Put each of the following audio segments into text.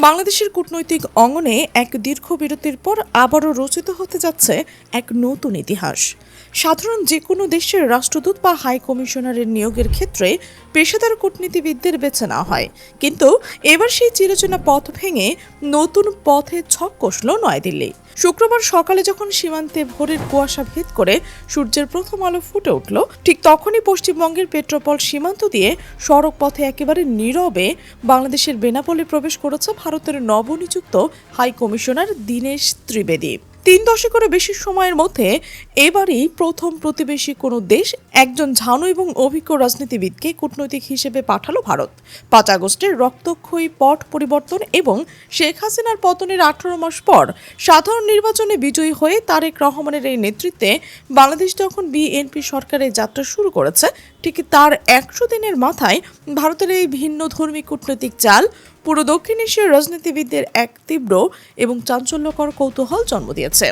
বাংলাদেশের কূটনৈতিক অঙ্গনে এক দীর্ঘ বিরতির পর আবারও রচিত হতে যাচ্ছে এক নতুন ইতিহাস। সাধারণ যে কোনো দেশের রাষ্ট্রদূত বা হাই কমিশনারের নিয়োগের ক্ষেত্রে পেশাদার কূটনীতিবিদদের বেছে নেওয়া হয়, কিন্তু এবার সেই চিরচেনা পথ ভেঙে নতুন পথে ছক কষল নয়াদিল্লি। শুক্রবার সকালে যখন সীমান্তে ভোরের কুয়াশা ভেদ করে সূর্যের প্রথম আলো ফুটে উঠল, ঠিক তখনই পশ্চিমবঙ্গের পেট্রোপল সীমান্ত দিয়ে সড়ক পথে একেবারে নীরবে বাংলাদেশের বেনাপোলে প্রবেশ করেছে ভারতের নবনিযুক্ত হাই কমিশনার দীনেশ ত্রিবেদী। 3 দশকেরও বেশি সময়ের মধ্যে এবারই প্রথম প্রতিবেশী কোনো দেশ একজন ঝানু এবং অভিজ্ঞ রাজনীতিবিদকে কূটনৈতিক হিসেবে পাঠালো ভারত। 5 আগস্টের রক্তক্ষয়ী পট পরিবর্তন এবং শেখ হাসিনার পতনের 18 মাস পর সাধারণ নির্বাচনে বিজয়ী হয়ে তারেক রহমানের এই নেতৃত্বে বাংলাদেশ যখন বিএনপি সরকারের যাত্রা শুরু করেছে, ঠিক তার 100 দিনের মাথায় ভারতের এই ভিন্ন ধর্মী কূটনৈতিক চাল পুরো দক্ষিণ এশিয়ার রাজনীতিবিদদের এক তীব্র এবং চাঞ্চল্যকর কৌতূহল জন্ম দিয়েছে।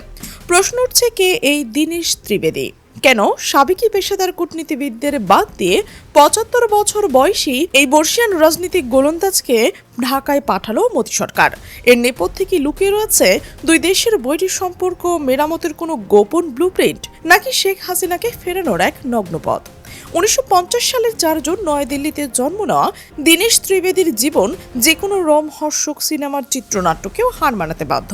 প্রশ্ন উঠছে, কে এই দীনেশ ত্রিবেদী? কেন সাবেকি পেশাদার কূটনীতিবিদদের বাদ দিয়ে 75 বছর বয়সী এই বর্ষিয়ান রাজনীতিক গোলন্দাজকে ঢাকায় পাঠালো মোদী সরকার? এর নেপথ্যে কি লুকিয়ে রয়েছে দুই দেশের বৈরী সম্পর্ক মেরামতের কোনো গোপন ব্লুপ্রিন্ট, নাকি শেখ হাসিনাকে ফেরানোর এক নগ্ন পথ? 1950 সালের 4 জুন নয়াদিল্লিতে জন্ম নেওয়া দীনেশ ত্রিবেদীর জীবন যে কোনো রোমহর্ষক সিনেমার চিত্রনাট্যকেও হার মানাতে বাধ্য।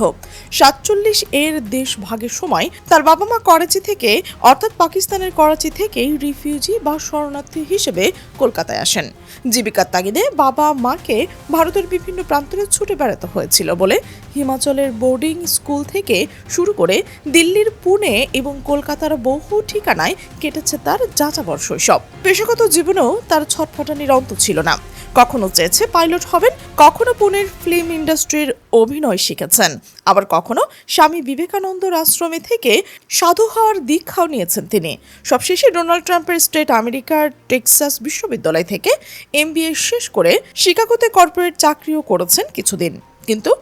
47 এর দেশ ভাগের সময় তার বাবা মা করাচি থেকে, অর্থাৎ পাকিস্তানের করাচি থেকেই রিফিউজি বা শরণার্থী হিসেবে কলকাতায় আসেন। জীবিকার তাগিদে বাবা মাকে ভারতের বিভিন্ন প্রান্তরে ছুটে বেড়াতে হয়েছিল বলে হিমাচলের বোর্ডিং স্কুল থেকে শুরু করে দিল্লির পুনে এবং কলকাতার বহু ঠিকানায় কেটেছে তার যাযাবর শৈশব। পেশাগত জীবনেও তার ছটফটানির অন্ত ছিল না। কখনো চেয়েছে পাইলট হবেন, কখনো পুনের ফিল্ম ইন্ডাস্ট্রির অভিনয় শিখেছেন, আবার কখনো স্বামী বিবেকানন্দর আশ্রমে থেকে সাধু হওয়ার দীক্ষাও নিয়েছেন তিনি। সবশেষে ডোনাল্ড ট্রাম্পের স্টেট আমেরিকার টেক্সাস বিশ্ববিদ্যালয় থেকে MBA শেষ করে শিকাগোতে কর্পোরেট চাকরিও করেছেন কিছুদিন, কিন্তু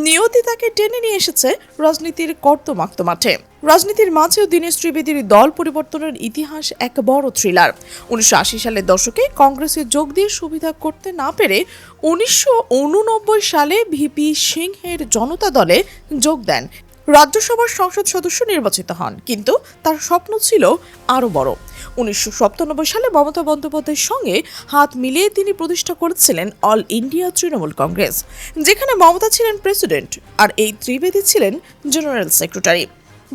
নিয়তি তাকে টেনে নিয়ে এসেছে রাজনীতির কর্দমাক্ত মাঠে। রাজনীতির মাঝেও দীনেশ ত্রিবেদীর দল পরিবর্তনের ইতিহাস এক বড় থ্রিলার। 1980 সালের দশকে কংগ্রেসে যোগ দিয়ে সুবিধা করতে না পেরে 1989 সালে ভিপি সিংহের জনতা দলে যোগ দেন। রাজ্যসভার সংসদ সদস্য নির্বাচিত হন, কিন্তু তার স্বপ্ন ছিল আরও বড়। 1997 সালে মমতা বন্দ্যোপাধ্যায়ের সঙ্গে হাত মিলিয়ে তিনি প্রতিষ্ঠা করেছিলেন অল ইন্ডিয়া তৃণমূল কংগ্রেস, যেখানে মমতা ছিলেন প্রেসিডেন্ট আর এই ত্রিবেদী ছিলেন জেনারেল সেক্রেটারি।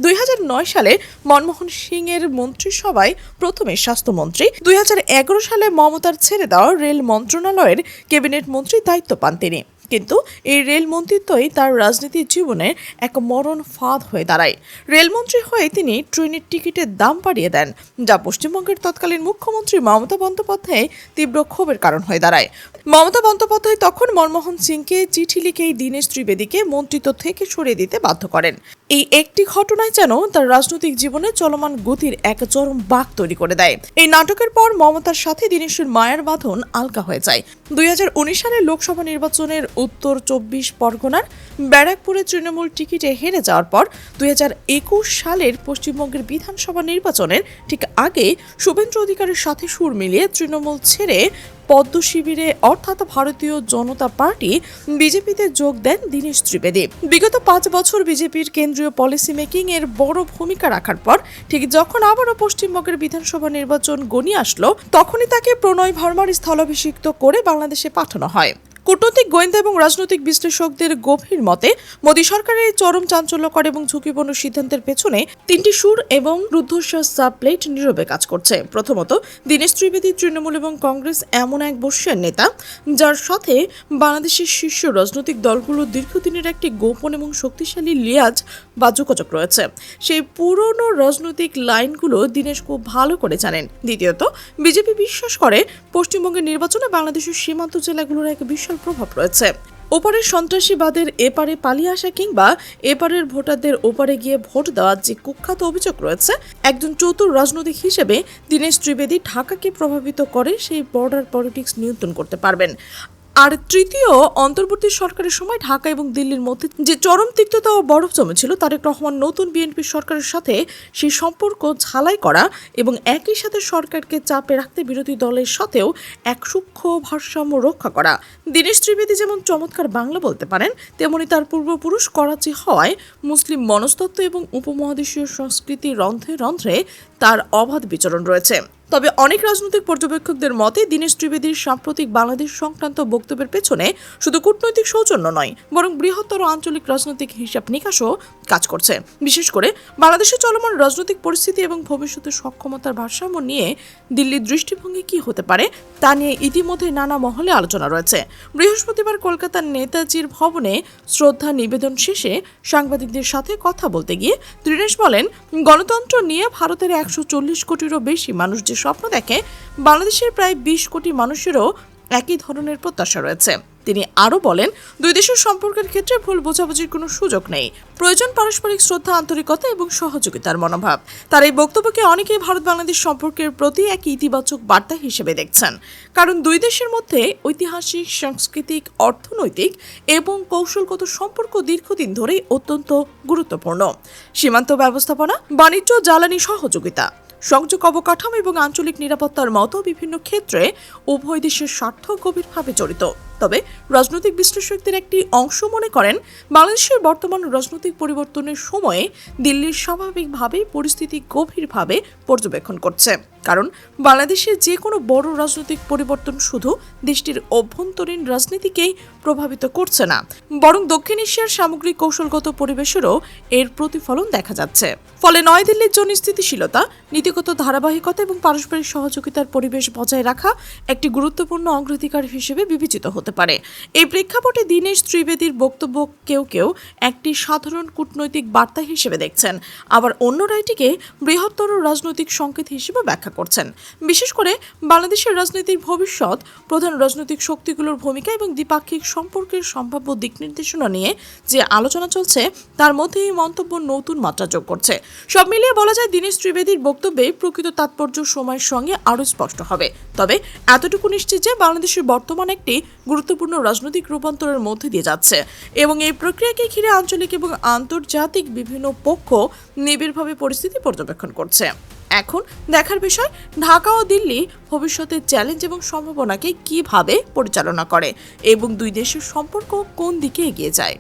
2009 সালে মনমোহন সিংয়ের মন্ত্রিসভায় প্রথমে স্বাস্থ্যমন্ত্রী, 2011 সালে মমতার ছেড়ে দেওয়া রেল মন্ত্রণালয়ের ক্যাবিনেট মন্ত্রীর দায়িত্ব পান তিনি। কিন্তু এই রেল মন্ত্রিত্বই তার রাজনীতির জীবনে এক মরণ ফাঁদ হয়ে দাঁড়ায়। রেলমন্ত্রী হয়ে তিনি ট্রেনের টিকিটের দাম বাড়িয়ে দেন, যা পশ্চিমবঙ্গের তৎকালীন মুখ্যমন্ত্রী মমতা বন্দ্যোপাধ্যায় তীব্র ক্ষোভের কারণ হয়ে দাঁড়ায়। মমতা বন্দ্যোপাধ্যায় তখন মনমোহন সিংকে চিঠি লিখে দীনেশ ত্রিবেদীকে মন্ত্রিত্ব থেকে সরিয়ে দিতে বাধ্য করেন। এই একটি ঘটনায় যেন তার রাজনৈতিক জীবনে চলমান গতির এক চরম বাঁক তৈরি করে দেয়। এই নাটকের পর মমতার সাথে দীনেশের মায়ার বাঁধন আলগা হয়ে যায়। 2019 সালের লোকসভা নির্বাচনের উত্তর 24 পরগনার ব্যারাকপুরে তৃণমূল টিকিটে হেরে যাওয়ার পর 2021 সালের পশ্চিমবঙ্গের বিধানসভা নির্বাচনের ঠিক আগে শুভেন্দু অধিকারের সাথে সুর মিলিয়ে তৃণমূল ছেড়ে পদ্ম শিবিরে অর্থাৎ ভারতীয় জনতা পার্টি বিজেপিতে যোগ দেন দীনেশ ত্রিবেদী। বিগত 5 বছর বিজেপির কেন্দ্রীয় পলিসি মেকিং এর বড় ভূমিকা রাখার পর ঠিক যখন আবারও পশ্চিমবঙ্গের বিধানসভা নির্বাচন গনিয়ে আসলো, তখনই তাকে প্রণয় ভার্মার স্থলাভিষিক্ত করে বাংলাদেশে পাঠানো হয়। কূটনৈতিক, গোয়েন্দা এবং রাজনৈতিক বিশ্লেষকদের গভীর মতে মোদী সরকারের এই চরম চাঞ্চল্যকর এবং ঝুঁকিপূর্ণ সিদ্ধান্তের পেছনে 3টি সুর এবং রুদ্ধশ্বাস সাবপ্লেট নীরবে কাজ করছে। প্রথমত, দীনেশ ত্রিবেদী তৃণমূল এবং কংগ্রেস এমন এক বর্ষীয়ান নেতা যার সাথে বাংলাদেশের শীর্ষ রাজনৈতিক দলগুলোর দীর্ঘদিনের একটি গোপন এবং শক্তিশালী লিয়াজ বা যোগাযোগ রয়েছে। সেই পুরনো রাজনৈতিক লাইনগুলো দীনেশ খুব ভালো করে জানেন। দ্বিতীয়ত, বিজেপি বিশ্বাস করে পশ্চিমবঙ্গের নির্বাচনে বাংলাদেশের সীমান্ত জেলাগুলোর এক বিশাল প্রভাব রয়েছে। ওপারের সন্ত্রাসীবাদের এপারে পালিয়ে আসা কিংবা এপারের ভোটারদের ওপারে গিয়ে ভোট দেওয়ার যে কুখ্যাত অভিযোগ রয়েছে, একজন চতুর রাজনৈতিক হিসেবে দীনেশ ত্রিবেদী ঢাকাকে প্রভাবিত করে সেই বর্ডার পলিটিক্স নিয়ন্ত্রণ করতে পারবেন। আর তৃতীয়, অন্তর্বর্তী সরকারের সময় ঢাকা এবং দিল্লির মধ্যে যে চরম তিক্ততা ও বরফ জমেছিল, তারেক রহমান নতুন বিএনপি সরকারের সাথে সেই সম্পর্ক ঝালাই করা এবং একই সাথে সরকারকে চাপে রাখতে বিরোধী দলের সাথেও এক সূক্ষ্ম ভারসাম্য রক্ষা করা। দীনেশ ত্রিবেদী যেমন চমৎকার বাংলা বলতে পারেন, তেমনি তার পূর্বপুরুষ করাচি হওয়ায় মুসলিম মনস্তত্ত্ব এবং উপমহাদেশীয় সংস্কৃতি রন্ধ্রে রন্ধ্রে তার অবাধ বিচরণ রয়েছে। তবে অনেক রাজনৈতিক পর্যবেক্ষকদের মতে দীনেশ ত্রিবেদীর সাম্প্রতিক বাংলাদেশ সংক্রান্ত বক্তব্যের পেছনে শুধু কূটনৈতিক সৌজন্য নয়, বরং বৃহত্তর আঞ্চলিক রাজনৈতিক হিসাব নিকাশও কাজ করছে। বিশেষ করে বাংলাদেশের চলমান রাজনৈতিক পরিস্থিতি এবং ভবিষ্যতের সক্ষমতার ভারসাম্য নিয়ে দিল্লির দৃষ্টিভঙ্গি কী হতে পারে তা নিয়ে ইতিমধ্যে নানা মহলে আলোচনা রয়েছে। বৃহস্পতিবার কলকাতার নেতাজির ভবনে শ্রদ্ধা নিবেদন শেষে সাংবাদিকদের সাথে কথা বলতে গিয়ে দীনেশ বলেন, গণতন্ত্র নিয়ে ভারতের 140 কোটিরও বেশি মানুষ যে স্বপ্ন দেখে, বাংলাদেশের প্রায় 20 কোটি মানুষেরও একই ধরনের প্রত্যাশা রয়েছে। তিনি আরও বলেন, দুই দেশের সম্পর্কের ক্ষেত্রে ভুল বোঝাবুঝির কোনো সুযোগ নেই, প্রয়োজন পারস্পরিক শ্রদ্ধা, আন্তরিকতা এবং সহযোগিতার মনোভাব। তার এই বক্তব্যকে অনেকেই ভারত বাংলাদেশ সম্পর্কের প্রতি এক ইতিবাচক বার্তা হিসেবে দেখছেন, কারণ দুই দেশের মধ্যে ঐতিহাসিক, সাংস্কৃতিক, অর্থনৈতিক এবং কৌশলগত সম্পর্ক দীর্ঘদিন ধরেই অত্যন্ত গুরুত্বপূর্ণ। সীমান্ত ব্যবস্থাপনা, বাণিজ্য, জ্বালানি সহযোগিতা, সংযোগ অবকাঠামো এবং আঞ্চলিক নিরাপত্তার মতো বিভিন্ন ক্ষেত্রে উভয় দেশের স্বার্থ গভীরভাবে জড়িত। তবে রাজনৈতিক বিশ্লেষকদের একটি অংশ মনে করেন, বাংলাদেশের বর্তমান রাজনৈতিক পরিবর্তনের সময়ে দিল্লির স্বাভাবিকভাবেই পরিস্থিতি গভীরভাবে পর্যবেক্ষণ করছে, কারণ বাংলাদেশের যে কোনো বড় রাজনৈতিক পরিবর্তন শুধু দেশটির অভ্যন্তরীণ রাজনীতিকেই প্রভাবিত করছে না, বরং দক্ষিণ এশিয়ার সামগ্রিক কৌশলগত পরিবেশেরও এর প্রতিফলন দেখা যাচ্ছে। ফলে নয়াদিল্লির জন্য স্থিতিশীলতা, নীতিগত ধারাবাহিকতা এবং পারস্পরিক সহযোগিতার পরিবেশ বজায় রাখা একটি গুরুত্বপূর্ণ অগ্রাধিকার হিসেবে বিবেচিত হতে পারে। এই প্রেক্ষাপটে দীনেশ ত্রিবেদীর বক্তব্য কেউ কেউ একটি সাধারণ কূটনৈতিক বার্তা হিসেবে দেখছেন, আবার অন্যরা এটিকে বৃহত্তর রাজনৈতিক সংকেত হিসেবে ব্যাখ্যা করছেন। বিশেষ করে বাংলাদেশের রাজনৈতিক ভবিষ্যৎ, প্রধান রাজনৈতিক শক্তিগুলোর ভূমিকা এবং দ্বিপাক্ষিক সম্পর্কের সম্ভাব্য দিক নির্দেশনা নিয়ে যে আলোচনা চলছে, তার মধ্যে এই মন্তব্য নতুন মাত্রা যোগ করছে। সব মিলিয়ে বলা যায়, দীনেশ ত্রিবেদীর বক্তব্যে প্রকৃত তাৎপর্য সময়ের সঙ্গে আরও স্পষ্ট হবে। তবে এতটুকু নিশ্চিত যে বাংলাদেশের বর্তমান একটি গুরুত্বপূর্ণ রাজনৈতিক রূপান্তরের মধ্যে দিয়ে যাচ্ছে এবং এই প্রক্রিয়াকে ঘিরে আঞ্চলিক এবং আন্তর্জাতিক বিভিন্ন পক্ষ নিবিড়ভাবে পরিস্থিতি পর্যবেক্ষণ করছে। এখন দেখার বিষয়, ঢাকা ও দিল্লি ভবিষ্যতের চ্যালেঞ্জ এবং সম্ভাবনাকে কিভাবে পরিচালনা করে এবং দুই দেশের সম্পর্ক কোন দিকে এগিয়ে যায়।